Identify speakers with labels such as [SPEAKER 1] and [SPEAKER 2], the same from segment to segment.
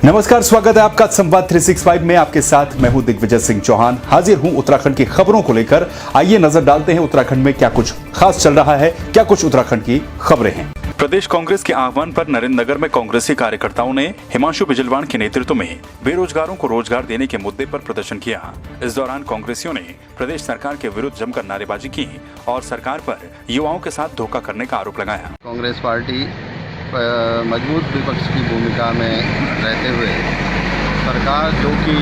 [SPEAKER 1] नमस्कार, स्वागत है आपका संवाद 365 में। आपके साथ मैं हूं दिग्विजय सिंह चौहान। हाजिर हूं उत्तराखंड की खबरों को लेकर। आइए नजर डालते हैं उत्तराखंड में क्या कुछ खास चल रहा है, क्या कुछ उत्तराखंड की खबरें हैं। प्रदेश कांग्रेस के आह्वान पर नरेंद्र नगर में कांग्रेसी कार्यकर्ताओं ने हिमांशु बिजलवाण के नेतृत्व में बेरोजगारों को रोजगार देने के मुद्दे पर प्रदर्शन किया। इस दौरान कांग्रेसियों ने प्रदेश सरकार के विरुद्ध जमकर नारेबाजी की और सरकार पर युवाओं के साथ धोखा करने का आरोप लगाया।
[SPEAKER 2] कांग्रेस पार्टी मजबूत विपक्ष की भूमिका में रहते हुए सरकार जो कि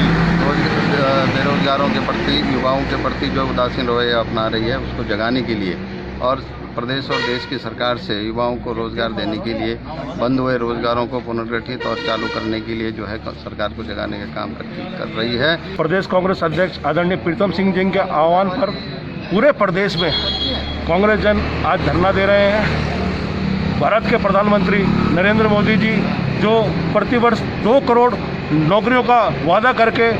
[SPEAKER 2] बेरोजगारों के प्रति, युवाओं के प्रति जो उदासीन रवैया अपना रही है उसको जगाने के लिए और प्रदेश और देश की सरकार से युवाओं को रोजगार देने के लिए, बंद हुए रोजगारों को पुनर्गठित और चालू करने के लिए जो है सरकार को जगाने का काम कर रही है।
[SPEAKER 3] प्रदेश कांग्रेस अध्यक्ष आदरणीय प्रीतम सिंह जी के आह्वान पर पूरे प्रदेश में कांग्रेस जन आज धरना दे रहे हैं। भारत के प्रधानमंत्री नरेंद्र मोदी जी जो प्रतिवर्ष 2 करोड़ नौकरियों का वादा करके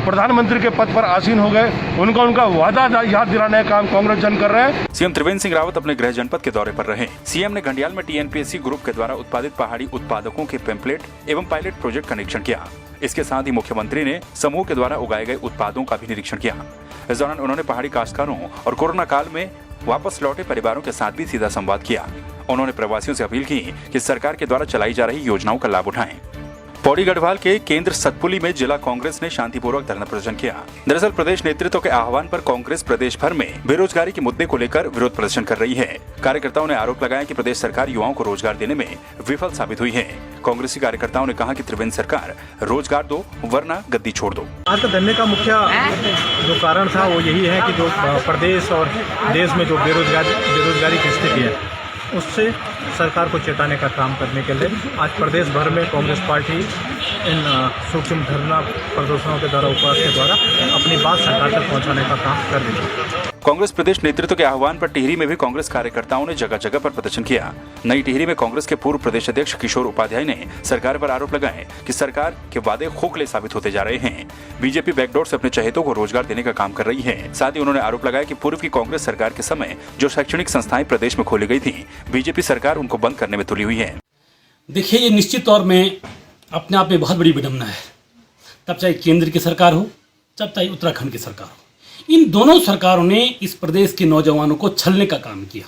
[SPEAKER 3] प्रधानमंत्री के पद पर आसीन हो गए, उनका वादा याद दिलाने का काम कांग्रेस जन कर रहे हैं।
[SPEAKER 1] सीएम त्रिवेंद्र सिंह रावत अपने गृह जनपद के दौरे पर रहे। सीएम ने घंडियाल में टीएनपीएससी ग्रुप के द्वारा उत्पादित पहाड़ी उत्पादकों के पेम्पलेट एवं पायलट प्रोजेक्ट का निरीक्षण किया। इसके साथ ही मुख्यमंत्री ने समूह के द्वारा उगाए गए उत्पादों का भी निरीक्षण किया। इस दौरान उन्होंने पहाड़ी काश्तकारों और कोरोना काल में वापस लौटे परिवारों के साथ भी सीधा संवाद किया। उन्होंने प्रवासियों से अपील की कि सरकार के द्वारा चलाई जा रही योजनाओं का लाभ उठाएं। पौड़ी गढ़वाल के केंद्र सतपुली में जिला कांग्रेस ने शांतिपूर्वक धरना प्रदर्शन किया। दरअसल प्रदेश नेतृत्व के आह्वान पर कांग्रेस प्रदेश भर में बेरोजगारी के मुद्दे को लेकर विरोध प्रदर्शन कर रही है। कार्यकर्ताओं ने आरोप लगाया कि प्रदेश सरकार युवाओं को रोजगार देने में विफल साबित हुई है। कांग्रेसी कार्यकर्ताओं ने कहा कि त्रिवेंद्र सरकार रोजगार दो वरना गद्दी छोड़ दो।
[SPEAKER 4] आज का धरने का मुख्य जो कारण था वो यही है कि जो प्रदेश और देश में जो बेरोजगारी की स्थिति है उससे सरकार को चेताने का काम करने के लिए आज प्रदेश भर में कांग्रेस पार्टी इन सूक्ष्म धरना प्रदर्शनों के द्वारा, उपवास के द्वारा अपनी बात सरकार तक पहुंचाने का काम कर रही है।
[SPEAKER 1] कांग्रेस प्रदेश नेतृत्व के आह्वान पर टिहरी में भी कांग्रेस कार्यकर्ताओं ने जगह जगह पर प्रदर्शन किया। नई टिहरी में कांग्रेस के पूर्व प्रदेश अध्यक्ष किशोर उपाध्याय ने सरकार पर आरोप लगाए कि सरकार के वादे खोखले साबित होते जा रहे हैं। बीजेपी बैकडोर से अपने चहेतों को रोजगार देने का काम कर रही है। साथ ही उन्होंने आरोप लगाया कि पूर्व की कांग्रेस सरकार के समय जो शैक्षणिक संस्थाएं प्रदेश में खोली गई थी, बीजेपी सरकार उनको बंद करने में तुली हुई है।
[SPEAKER 5] देखिए, ये निश्चित तौर में अपने आप में बहुत बड़ी विडंबना है। तब चाहे केंद्र की सरकार हो, तब चाहे उत्तराखंड की सरकार हो, इन दोनों सरकारों ने इस प्रदेश के नौजवानों को छलने का काम किया।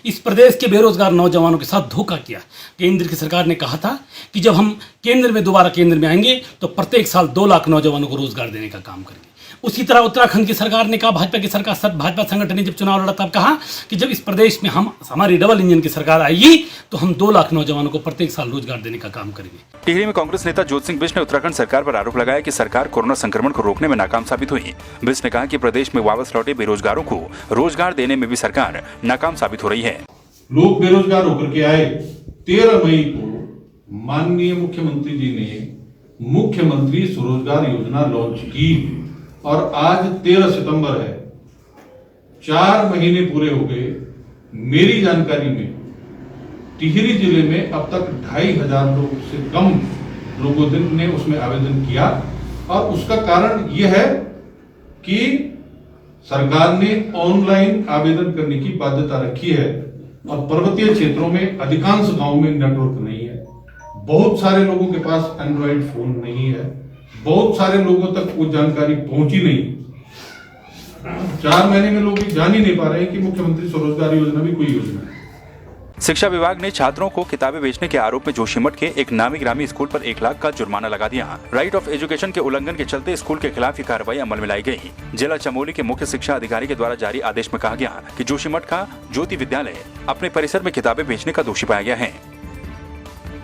[SPEAKER 5] इस प्रदेश के बेरोजगार नौजवानों के साथ धोखा किया। केंद्र की सरकार ने कहा था कि जब हम दोबारा केंद्र में आएंगे तो प्रत्येक साल 2 लाख नौजवानों को रोजगार देने का काम करेंगे। उसी तरह उत्तराखंड की सरकार ने कहा, भाजपा संगठन ने जब चुनाव लड़ा तब कहा कि जब इस प्रदेश में हमारी डबल इंजन की सरकार आएगी तो हम 2 लाख नौजवानों को प्रत्येक साल रोजगार देने का काम करेंगे।
[SPEAKER 1] टिहरी में कांग्रेस नेता ज्योत सिंह बिष्ट ने उत्तराखंड सरकार पर आरोप लगाया कि सरकार कोरोना संक्रमण को रोकने में नाकाम साबित हुई। बिष्ट ने कहा कि प्रदेश में वापस लौटे बेरोजगारों को रोजगार देने में भी सरकार नाकाम साबित हो रही है।
[SPEAKER 6] लोग बेरोजगार होकर के आए। 13 मई को माननीय मुख्यमंत्री जी ने मुख्यमंत्री स्वरोजगार योजना लॉन्च की और आज 13 सितंबर है। 4 महीने पूरे हो गए। मेरी जानकारी में टिहरी जिले में अब तक 2,500 लोग से कम लोगों ने उसमें आवेदन किया और उसका कारण यह है कि सरकार ने ऑनलाइन आवेदन करने की बाध्यता रखी है और पर्वतीय क्षेत्रों में अधिकांश गांवों में नेटवर्क नहीं है। बहुत सारे लोगों के पास एंड्रॉइड फोन नहीं है। बहुत सारे लोगों तक वो जानकारी पहुंची नहीं। 4 महीने में लोग जान ही नहीं पा रहे हैं कि मुख्यमंत्री स्वरोजगार योजना भी कोई योजना है।
[SPEAKER 1] शिक्षा विभाग ने छात्रों को किताबें बेचने के आरोप में जोशीमठ के एक नामी ग्रामीण स्कूल पर 1 लाख का जुर्माना लगा दिया। राइट ऑफ एजुकेशन के उल्लंघन के चलते स्कूल के खिलाफ ये कार्रवाई अमल में लाई गई। जिला चमोली के मुख्य शिक्षा अधिकारी के द्वारा जारी आदेश में कहा गया कि जोशीमठ का ज्योति विद्यालय अपने परिसर में किताबें बेचने का दोषी पाया गया है।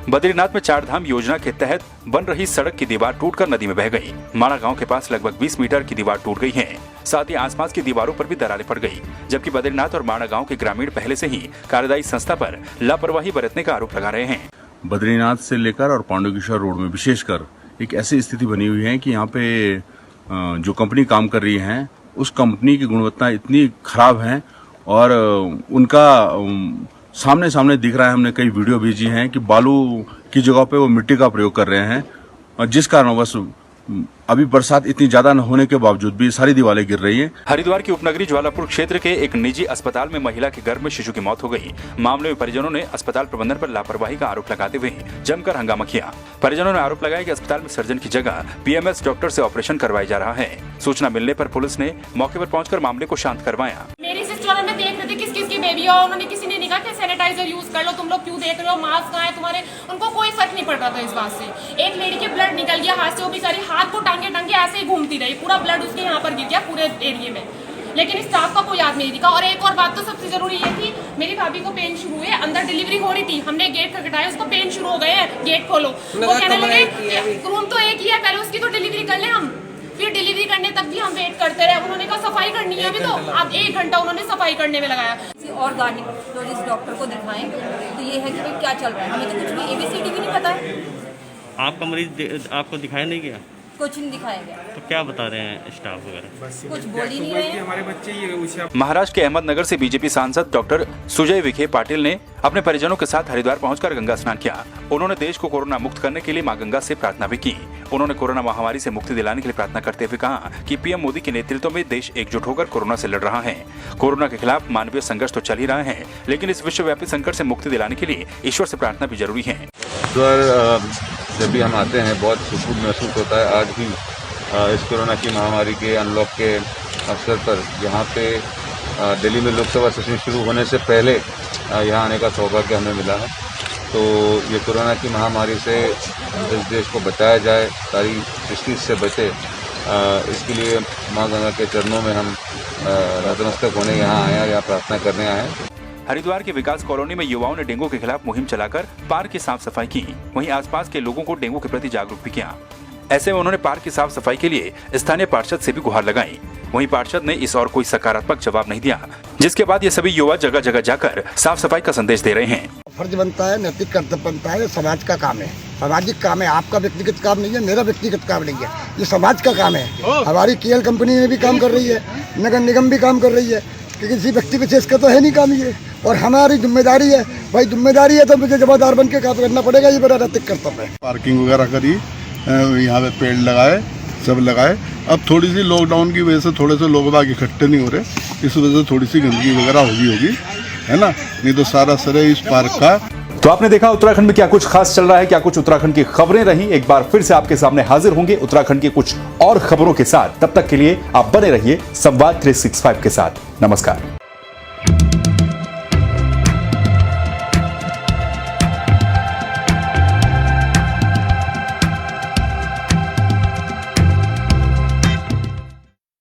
[SPEAKER 1] बद्रीनाथ में 4 धाम योजना के तहत बन रही सड़क की दीवार टूटकर नदी में बह गई। माणा गांव के पास लगभग 20 मीटर की दीवार टूट गई है। साथ ही आसपास की दीवारों पर भी दरारें पड़ गई, जबकि बद्रीनाथ और माणा गांव के ग्रामीण पहले से ही कार्यदायी संस्था पर लापरवाही बरतने का आरोप लगा रहे हैं।
[SPEAKER 7] बद्रीनाथ से लेकर और पांडुकेश्वर रोड में विशेषकर एक ऐसी स्थिति बनी हुई है कि यहाँ पे जो कंपनी काम कर रही है उस कंपनी की गुणवत्ता इतनी खराब है और उनका सामने सामने दिख रहा है। हमने कई वीडियो भेजी हैं कि बालू की जगह पे वो मिट्टी का प्रयोग कर रहे हैं और जिस कारणवश अभी बरसात इतनी ज्यादा न होने के बावजूद भी सारी दीवारें गिर रही हैं।
[SPEAKER 1] हरिद्वार की उपनगरी ज्वालापुर क्षेत्र के एक निजी अस्पताल में महिला के गर्भ में शिशु की मौत हो गई। मामले में परिजनों ने अस्पताल प्रबंधन पर लापरवाही का आरोप लगाते हुए जमकर हंगामा किया। परिजनों ने आरोप लगाया कि अस्पताल में सर्जन की जगह पीएमएस डॉक्टर से ऑपरेशन करवाया जा रहा है। सूचना मिलने पर पुलिस ने मौके पर पहुंचकर मामले को शांत करवाया।
[SPEAKER 8] मेरी सिस्टर में देख रहे थे किस किस की बेबी है, उन्होंने किसी ने नहीं कहा कि सैनिटाइजर यूज कर लो, तुम लोग क्यों देख रहे हो, मास्क कहाँ है तुम्हारे, उनको कोई फर्क नहीं पड़ रहा था इस बात से। एक लेडी के ब्लड निकल गया हाथ से, वो बेचारी हाथ को टांगे टांगे ऐसे ही घूमती रही, पूरा ब्लड उसके यहाँ पर गिर गया पूरे एरिया में, लेकिन स्टाफ का कोई याद नहीं दिखा। और एक और बात तो सबसे जरूरी ये थी, मेरी भाभी को पेन शुरू हुए, अंदर डिलीवरी हो रही थी, हमने गेट खटखटाया, उसको पेन शुरू हो गए हैं, गेट खोलो, वो कहने लगे रूम तो एक ही है, पहले उसकी तो डिलीवरी कर ले हम। फिर डिलीवरी करने तक भी हम वेट करते रहे, उन्होंने कहा सफाई करनी है अभी, तो अब 1 घंटा उन्होंने सफाई करने में लगाया।
[SPEAKER 9] किसी और गायनेकोलॉजिस्ट डॉक्टर को दिखाएं तो ये है कि भाई क्या चल रहा है, हमें तो कुछ भी ABCD भी नहीं पता है।
[SPEAKER 10] आपका मरीज आपको दिखाया नहीं गया?
[SPEAKER 9] कुछ नहीं दिखाया गया।
[SPEAKER 10] तो क्या बता रहे हैं स्टाफ वगैरह?
[SPEAKER 9] कुछ बोल ही नहीं रहे हैं।
[SPEAKER 1] महाराष्ट्र के अहमदनगर से बीजेपी सांसद डॉक्टर सुजय विखे पाटिल ने अपने परिजनों के साथ हरिद्वार पहुंचकर गंगा स्नान किया। उन्होंने देश को कोरोना मुक्त करने के लिए मां गंगा से प्रार्थना भी की। उन्होंने कोरोना महामारी से मुक्ति दिलाने के लिए प्रार्थना करते हुए कहा कि पीएम मोदी के नेतृत्व में देश एकजुट होकर कोरोना से लड़ रहा है। कोरोना के खिलाफ मानवीय संघर्ष तो चल ही रहा है, लेकिन इस विश्वव्यापी संकट से मुक्ति दिलाने के लिए ईश्वर से प्रार्थना भी जरूरी है।
[SPEAKER 2] जब भी हम आते हैं बहुत सुकून महसूस होता है। आज भी इस कोरोना की महामारी के अनलॉक के अवसर पर यहाँ पे दिल्ली में लोकसभा सेशन शुरू होने से पहले यहाँ आने का सौभाग्य हमें मिला है। तो ये कोरोना की महामारी से इस देश को बचाया जाए, सारी सृष्टि से बचे, इसके लिए माँ गंगा के चरणों में हम नतमस्तक होने यहाँ आए हैं, यहाँ प्रार्थना करने आए हैं।
[SPEAKER 1] हरिद्वार के विकास कॉलोनी में युवाओं ने डेंगू के खिलाफ मुहिम चलाकर पार्क की साफ सफाई की। वहीं आसपास के लोगों को डेंगू के प्रति जागरूक भी किया। ऐसे में उन्होंने पार्क की साफ सफाई के लिए स्थानीय पार्षद से भी गुहार लगाई। वहीं पार्षद ने इस और कोई सकारात्मक जवाब नहीं दिया, जिसके बाद ये सभी युवा जगह जगह जाकर साफ सफाई का संदेश दे रहे हैं।
[SPEAKER 11] फर्ज बनता है, नैतिक कर्तव्य बनता है, समाज का काम है, सामाजिक काम है। आपका व्यक्तिगत काम नहीं है, मेरा व्यक्तिगत काम नहीं है, ये समाज का काम है। हमारी KL कंपनी में भी काम कर रही है, नगर निगम भी काम कर रही है, किसी व्यक्ति विशेष का तो है नहीं काम ये। और हमारी जिम्मेदारी है, भाई जिम्मेदारी है तो मुझे जवाबदार बन के काम करना पड़ेगा, ये मेरा नैतिक कर्तव्य है।
[SPEAKER 12] पार्किंग वगैरह करी, यहाँ पे पेड़ लगाए, सब लगाए। अब थोड़ी सी लॉकडाउन की वजह से थोड़े से लोग बाग इकट्ठे नहीं हो रहे, इस वजह से थोड़ी सी गंदगी वगैरह होगी, है ना, नहीं तो सारा सरे इस पार्क का।
[SPEAKER 1] तो आपने देखा उत्तराखंड में क्या कुछ खास चल रहा है, क्या कुछ उत्तराखंड की खबरें रही। एक बार फिर से आपके सामने हाजिर होंगे उत्तराखंड की कुछ और खबरों के साथ। तब तक के लिए आप बने रहिए संवाद 365 के साथ। नमस्कार।